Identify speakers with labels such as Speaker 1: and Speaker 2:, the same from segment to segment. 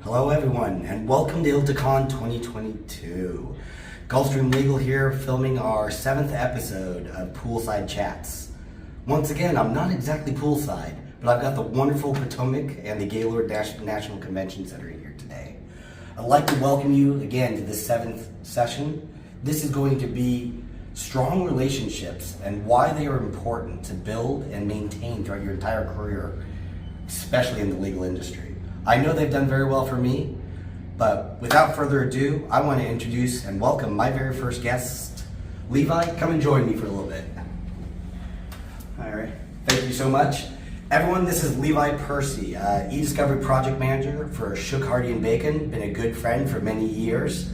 Speaker 1: Hello everyone, and welcome to ILTACon 2022. Gulfstream Legal here, filming our 7th episode of Poolside Chats. Once again, I'm not exactly poolside, but I've got the wonderful Potomac and the Gaylord National Convention Center here today. I'd like to welcome you again to this 7th session. This is going to be strong relationships and why they are important to build and maintain throughout your entire career, especially in the legal industry. I know they've done very well for me, but without further ado, I want to introduce and welcome my very first guest. Levi, come and join me for a little bit. All right, thank you so much. Everyone, this is Levi Percy, eDiscovery project manager for Shook, Hardy & Bacon, been a good friend for many years.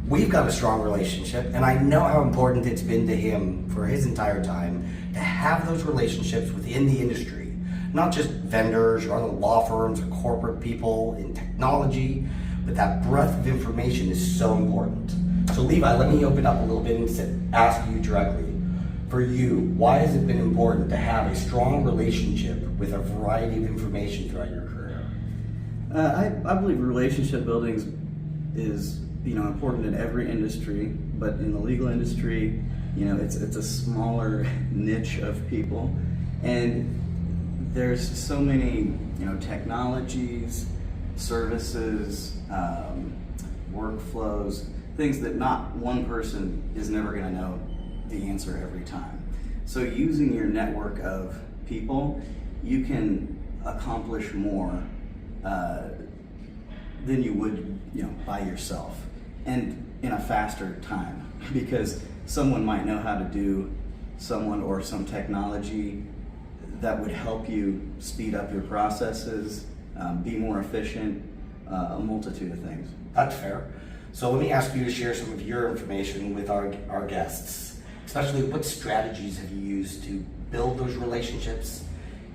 Speaker 1: We've got a strong relationship, and I know how important it's been to him for his entire time to have those relationships within the industry. Not just vendors or other law firms or corporate people in technology, but that breadth of information is so important. So Levi, let me open up a little bit and ask you directly. For you, why has it been important to have a strong relationship with a variety of information throughout your career?
Speaker 2: I believe relationship building is important in every industry, but in the legal industry, it's a smaller niche of people, and there's so many technologies, services, workflows, things that not one person is never going to know the answer every time. So using your network of people, you can accomplish more than you would by yourself, and in a faster time, because someone might know how to do some technology that would help you speed up your processes, be more efficient, a multitude of things.
Speaker 1: That's fair. So let me ask you to share some of your information with our guests, especially what strategies have you used to build those relationships,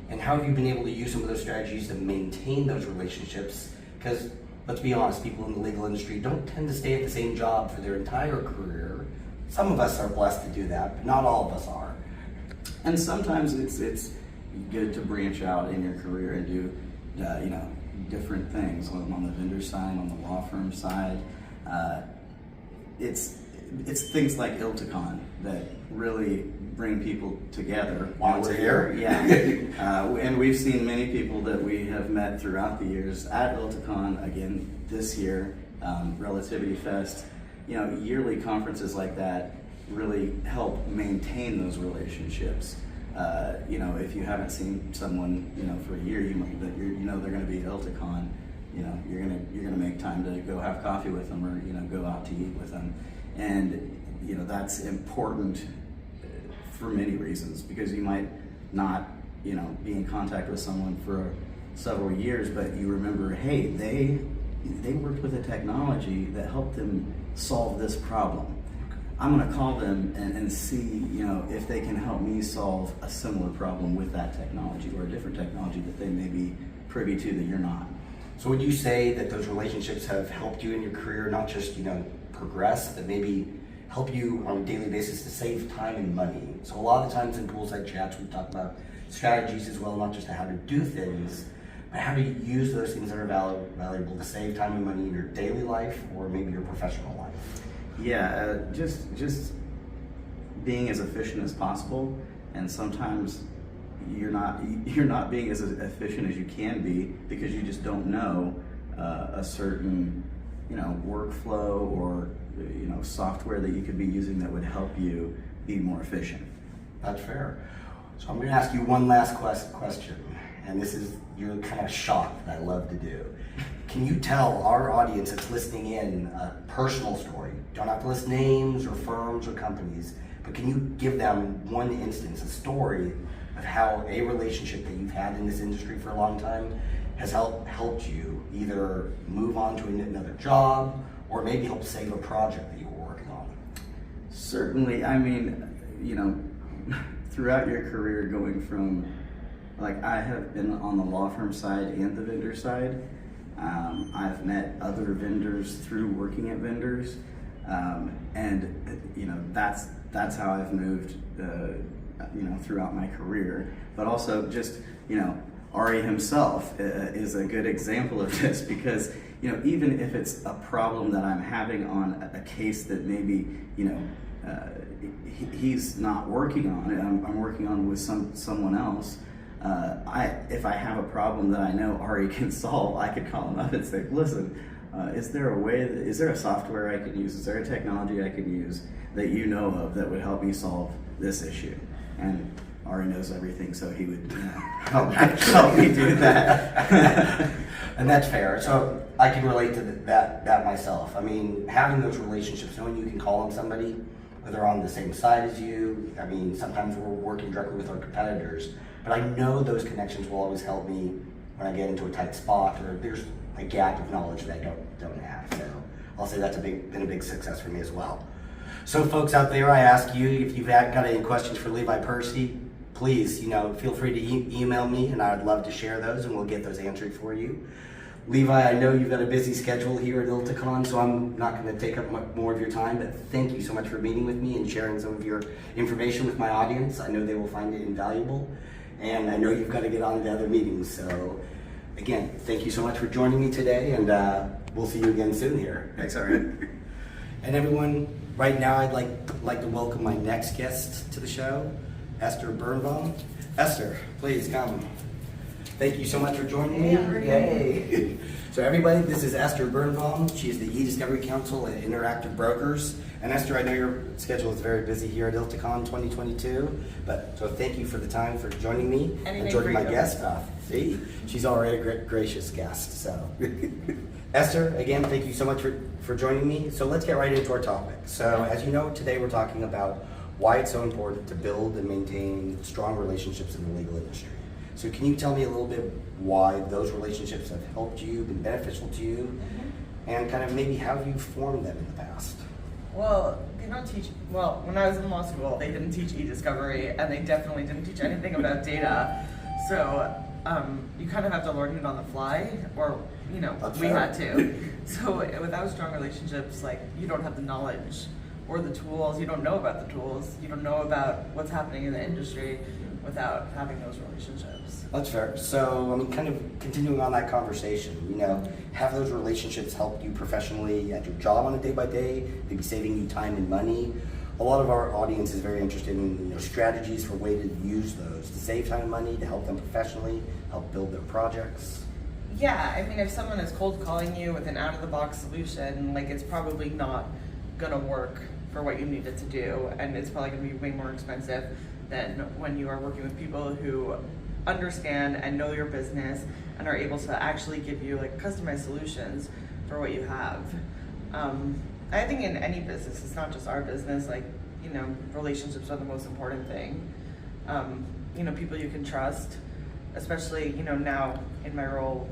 Speaker 1: and how have you been able to use some of those strategies to maintain those relationships? Because let's be honest, people in the legal industry don't tend to stay at the same job for their entire career. Some of us are blessed to do that, but not all of us are.
Speaker 2: And sometimes it's good to branch out in your career and do different things on the vendor side, on the law firm side. It's things like ILTACon that really bring people together.
Speaker 1: While we're here?
Speaker 2: Yeah. And we've seen many people that we have met throughout the years at ILTACon, again this year, Relativity Fest. Yearly conferences like that really help maintain those relationships. If you haven't seen someone, for a year, they're going to be at ILTACon, you're going to make time to go have coffee with them, or go out to eat with them, and that's important for many reasons, because you might not be in contact with someone for several years, but you remember, hey, they worked with a technology that helped them solve this problem. I'm going to call them and see, if they can help me solve a similar problem with that technology, or a different technology that they may be privy to that you're not.
Speaker 1: So would you say that those relationships have helped you in your career, not just, progress, but maybe help you on a daily basis to save time and money? So a lot of the times in Poolside Chats, we talk about strategies as well, not just how to do things, but how to use those things that are valuable to save time and money in your daily life, or maybe your professional life.
Speaker 2: Yeah, just being as efficient as possible, and sometimes you're not being as efficient as you can be because you just don't know a certain workflow or software that you could be using that would help you be more efficient.
Speaker 1: That's fair. So I'm going to ask you one last question, and this is your kind of shock that I love to do. Can you tell our audience that's listening in a personal story? Don't have to list names or firms or companies, but can you give them one instance, a story of how a relationship that you've had in this industry for a long time has helped you either move on to another job, or maybe help save a project that you were working on?
Speaker 2: Certainly. I mean, throughout your career, going from, I have been on the law firm side and the vendor side. I've met other vendors through working at vendors, and that's how I've moved throughout my career. But also just Ari himself is a good example of this, because even if it's a problem that I'm having on a case that maybe he's not working on it, I'm working on with someone else. If I have a problem that I know Ari can solve, I could call him up and say, listen, is there a software I can use? Is there a technology I can use that you know of that would help me solve this issue? And Ari knows everything, so he would help me do that.
Speaker 1: And that's fair. So I can relate to that myself. I mean, having those relationships, knowing you can call on somebody, whether they're on the same side as you. I mean, sometimes we're working directly with our competitors, but I know those connections will always help me when I get into a tight spot or there's a gap of knowledge that I don't have. So I'll say that's been a big success for me as well. So folks out there, I ask you, if you've got any questions for Levi Percy, please, feel free to email me, and I'd love to share those, and we'll get those answered for you. Levi, I know you've got a busy schedule here at ILTACON, so I'm not going to take up much more of your time, but thank you so much for meeting with me and sharing some of your information with my audience. I know they will find it invaluable, and I know you've got to get on to other meetings. So, again, thank you so much for joining me today, and we'll see you again soon here.
Speaker 2: Thanks, Ari.
Speaker 1: And everyone, right now I'd like to welcome my next guest to the show, Esther Birnbaum. Esther, please come. Thank you so much for joining me. Yay. So everybody, this is Esther Birnbaum. She is the eDiscovery Council at Interactive Brokers. And Esther, I know your schedule is very busy here at ILTACON 2022, so thank you for the time for joining me and joining my guest. See, she's already a gracious guest. So, Esther, again, thank you so much for joining me. So let's get right into our topic. So as you know, today we're talking about why it's so important to build and maintain strong relationships in the legal industry. So can you tell me a little bit why those relationships have helped you, been beneficial to you, and kind of maybe how you've formed them in the past?
Speaker 3: Well, they don't teach, when I was in law school, they didn't teach eDiscovery, and they definitely didn't teach anything about data. So you kind of have to learn it on the fly, or, we had to. So without strong relationships, you don't have the knowledge or the tools, you don't know about the tools, you don't know about what's happening in the industry without having those relationships.
Speaker 1: That's fair. So, kind of continuing on that conversation, have those relationships helped you professionally at your job on a day-by-day, maybe saving you time and money? A lot of our audience is very interested in strategies for ways to use those to save time and money, to help them professionally, help build their projects.
Speaker 3: Yeah, if someone is cold calling you with an out-of-the-box solution, it's probably not gonna work for what you need it to do, and it's probably gonna be way more expensive than when you are working with people who understand and know your business and are able to actually give you customized solutions for what you have. I think in any business, it's not just our business, relationships are the most important thing. People you can trust, especially, now in my role,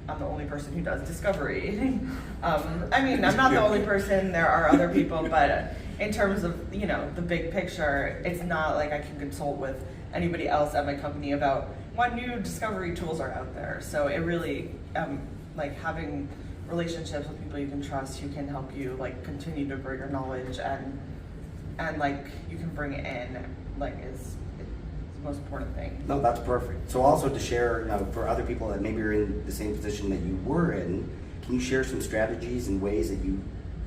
Speaker 3: I'm the only person who does discovery. I'm not the only person, there are other people, but in terms of, the big picture, it's not like I can consult with anybody else at my company about what new discovery tools are out there. So it really, having relationships with people you can trust, who can help you continue to grow your knowledge and you can bring it in, is the most important thing.
Speaker 1: No, that's perfect. So also to share, for other people that maybe are in the same position that you were in, can you share some strategies and ways that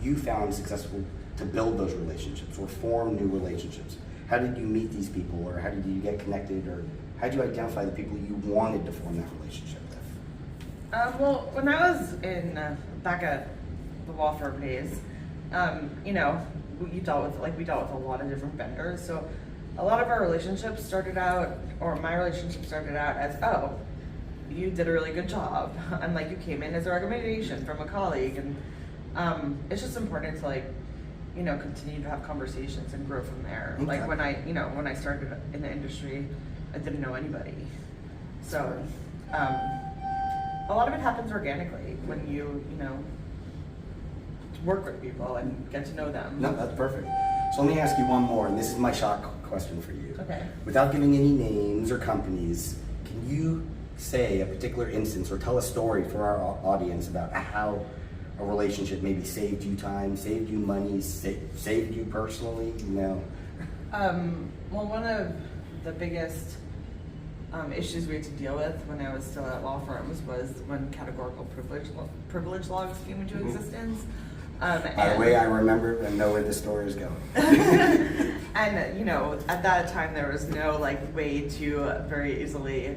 Speaker 1: you found successful to build those relationships or form new relationships? How did you meet these people, or how did you get connected, or how did you identify the people you wanted to form that relationship with?
Speaker 3: When I was back at the law firm days, we dealt with a lot of different vendors. So a lot of our relationships started out, or my relationship started out as, oh, you did a really good job, and you came in as a recommendation from a colleague, and it's just important to continue to have conversations and grow from there.
Speaker 1: Okay.
Speaker 3: When I started in the industry, I didn't know anybody. So a lot of it happens organically when you work with people and get to know them.
Speaker 1: No, that's perfect. So let me ask you one more, and this is my shock question for you.
Speaker 3: Okay.
Speaker 1: Without giving any names or companies, can you say a particular instance or tell a story for our audience about how a relationship maybe saved you time, saved you money, saved you personally?
Speaker 3: Well, one of the biggest issues we had to deal with when I was still at law firms was when categorical privilege logs came into existence.
Speaker 1: By the way, I remember and know where the story is going.
Speaker 3: And you know, at that time there was no like way to very easily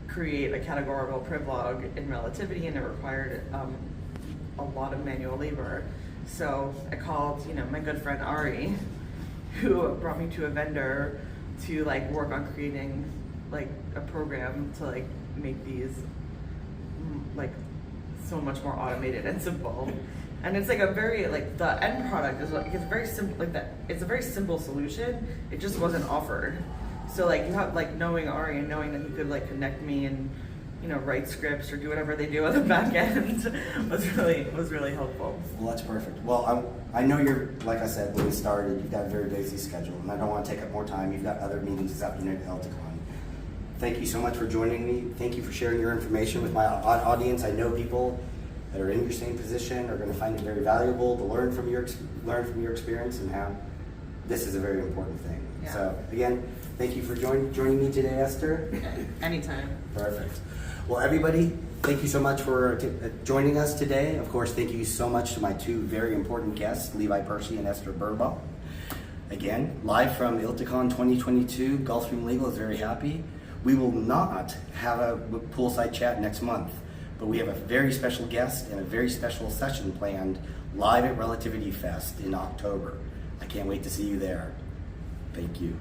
Speaker 3: create a categorical priv log in relativity, and it required a lot of manual labor. So I called, you know, my good friend Ari, who brought me to a vendor to like work on creating like a program to like make these like so much more automated and simple. And it's like a very like the end product is like it's very simple, like that it's a very simple solution. It just wasn't offered. So like you have like knowing Ari and knowing that he could like connect me and, you know, write scripts or do whatever they do on the back end was really helpful.
Speaker 1: Well, that's perfect. Well, I know you're, like I said, when we started, you've got a very busy schedule, and I don't want to take up more time. You've got other meetings this afternoon at ELTICON. Thank you so much for joining me. Thank you for sharing your information with my audience. I know people that are in your same position are going to find it very valuable to learn from your experience and how this is a very important thing.
Speaker 3: Yeah.
Speaker 1: So again, thank you for joining me today, Esther.
Speaker 3: Anytime.
Speaker 1: Perfect. Well, everybody, thank you so much for joining us today. Of course, thank you so much to my two very important guests, Levi Percy and Esther Birdbaugh. Again, live from ELTICON 2022, Gulfstream Legal is very happy. We will not have a poolside chat next month, but we have a very special guest and a very special session planned live at Relativity Fest in October. I can't wait to see you there. Thank you.